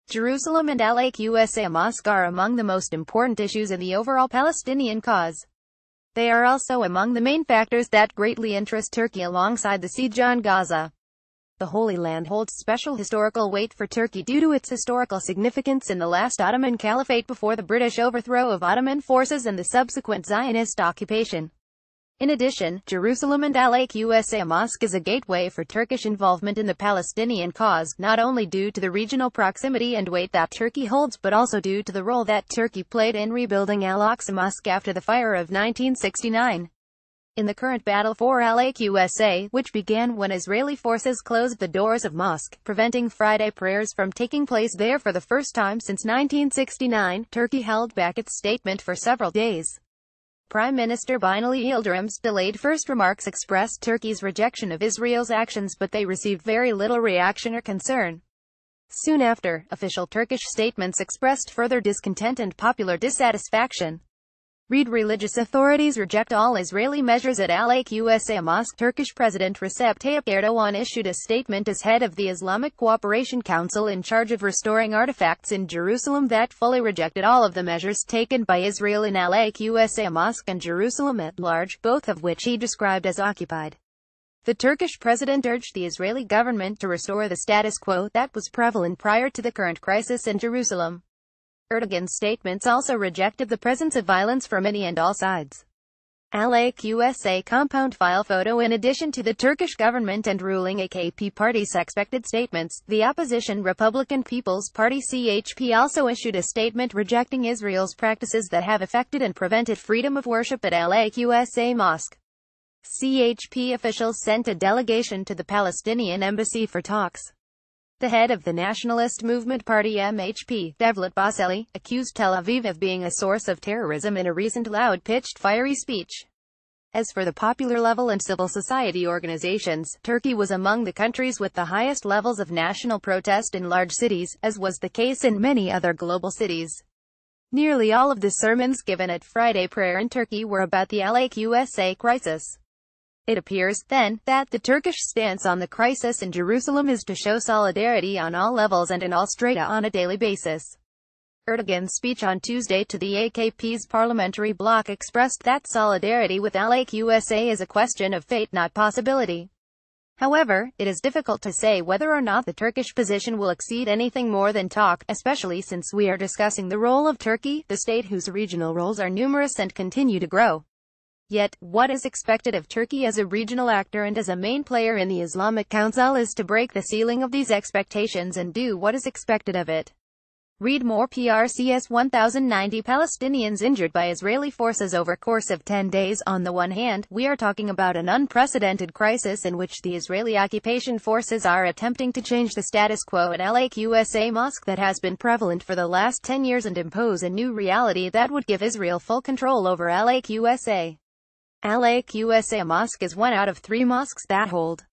Jerusalem and al-aqsa mosque are among the most important issues in the overall Palestinian cause. They are also among the main factors that greatly interest Turkey alongside the siege on Gaza. The Holy Land holds special historical weight for Turkey due to its historical significance in the last Ottoman Caliphate before the British overthrow of Ottoman forces and the subsequent Zionist occupation. In addition, Jerusalem and al-aqsa mosque is a gateway for Turkish involvement in the Palestinian cause, not only due to the regional proximity and weight that Turkey holds but also due to the role that Turkey played in rebuilding al-Aqsa Mosque after the fire of 1969. In the current battle for al-Aqsa, which began when Israeli forces closed the doors of mosque, preventing Friday prayers from taking place there for the first time since 1969, Turkey held back its statement for several days. Prime Minister Binali Yildirim's delayed first remarks expressed Turkey's rejection of Israel's actions, but they received very little reaction or concern. Soon after, official Turkish statements expressed further discontent and popular dissatisfaction. Read: religious authorities reject all Israeli measures at al-Aqsa Mosque. Turkish President Recep Tayyip Erdogan issued a statement as head of the Islamic Cooperation Council in charge of restoring artifacts in Jerusalem that fully rejected all of the measures taken by Israel in al-Aqsa Mosque and Jerusalem at large, both of which he described as occupied. The Turkish president urged the Israeli government to restore the status quo that was prevalent prior to the current crisis in Jerusalem. Erdogan's statements also rejected the presence of violence from any and all sides. Al-Aqsa compound file photo. In addition to the Turkish government and ruling AKP party's expected statements, the opposition Republican People's Party (CHP) also issued a statement rejecting Israel's practices that have affected and prevented freedom of worship at al-Aqsa Mosque. CHP officials sent a delegation to the Palestinian embassy for talks. The head of the Nationalist Movement Party (MHP), Devlet Bahçeli, accused Tel Aviv of being a source of terrorism in a recent loud-pitched, fiery speech. As for the popular level and civil society organizations, Turkey was among the countries with the highest levels of national protest in large cities, as was the case in many other global cities. Nearly all of the sermons given at Friday prayer in Turkey were about the al-Aqsa crisis. It appears, then, that the Turkish stance on the crisis in Jerusalem is to show solidarity on all levels and in all strata on a daily basis. Erdogan's speech on Tuesday to the AKP's parliamentary bloc expressed that solidarity with al-Aqsa is a question of fate, not possibility. However, it is difficult to say whether or not the Turkish position will exceed anything more than talk, especially since we are discussing the role of Turkey, the state whose regional roles are numerous and continue to grow. Yet, what is expected of Turkey as a regional actor and as a main player in the Islamic Council is to break the ceiling of these expectations and do what is expected of it. Read more. PRCS 1090 Palestinians injured by Israeli forces over course of 10 days. On the one hand, we are talking about an unprecedented crisis in which the Israeli occupation forces are attempting to change the status quo at al-Aqsa Mosque that has been prevalent for the last 10 years and impose a new reality that would give Israel full control over al-Aqsa. Al-Aqsa Mosque is one out of 3 mosques that hold